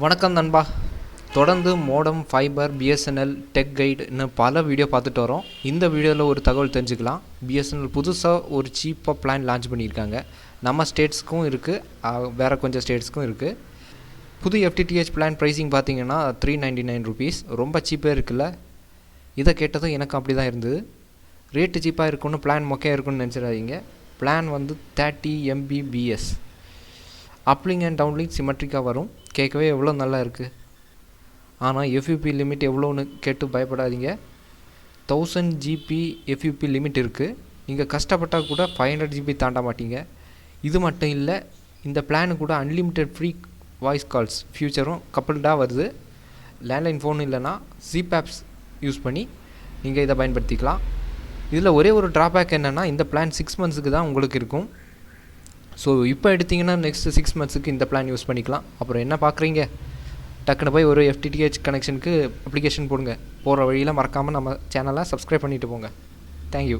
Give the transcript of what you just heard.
வணக்கம் நண்பா. தொடர்ந்து மோடம், ஃபைபர், பிஎஸ்என்எல் டெக் கைடுன்னு பல வீடியோ பார்த்துட்டு வரோம். இந்த வீடியோவில் ஒரு தகவல் தெரிஞ்சுக்கலாம். பிஎஸ்என்எல் புதுசாக ஒரு சீப்பாக பிளான் லான்ச் பண்ணியிருக்காங்க. நம்ம ஸ்டேட்ஸ்க்கும் இருக்குது, வேறு கொஞ்சம் ஸ்டேட்ஸ்க்கும் இருக்குது. புது எஃப்டிடிஹெச் பிளான் ப்ரைஸிங் பார்த்தீங்கன்னா ₹399. ரொம்ப சீப்பாக இருக்குல்ல. இதை கேட்டதும் எனக்கு அப்படி தான் இருந்தது. ரேட்டு சீப்பாக இருக்குன்னு பிளான் மொக்கையாக இருக்குன்னு நினச்சிடாதீங்க. பிளான் வந்து 30 Mbps. அப்லிங் அண்ட் டவுன்லிங் சிமெட்ரிக்காக வரும். கேட்கவே எவ்வளோ நல்லா இருக்குது. ஆனால் எஃப்யூபி லிமிட் எவ்வளோன்னு கேட்டு பயப்படாதீங்க. 1000 GB எஃப்யூபி லிமிட் இருக்குது. நீங்கள் கஷ்டப்பட்டால் கூட 500 GB தாண்ட மாட்டீங்க. இது மட்டும் இல்லை, இந்த பிளானு கூட அன்லிமிட்டெட் ஃப்ரீ வாய்ஸ் கால்ஸ் ஃபியூச்சரும் கப்பல்டாக வருது. லேண்ட்லைன் ஃபோன் இல்லைனா ஜிபேப்ஸ் யூஸ் பண்ணி நீங்கள் இதை பயன்படுத்திக்கலாம். இதில் ஒரே ஒரு ட்ராபேக் என்னென்னா, இந்த பிளான் 6 மந்த்ஸுக்கு தான் உங்களுக்கு இருக்கும். ஸோ இப்போ எடுத்திங்கன்னா நெக்ஸ்ட் 6 மந்த்ஸுக்கு இந்த பிளான் யூஸ் பண்ணிக்கலாம். அப்புறம் என்ன பார்க்குறீங்க, டக்குன்னு போய் ஒரு எஃப்டிடிஹெச் கனெக்ஷனுக்கு அப்ளிகேஷன் போடுங்க. போகிற வழியில் மறக்காமல் நம்ம சேனலை சப்ஸ்கிரைப் பண்ணிவிட்டு போங்க. தேங்க்யூ.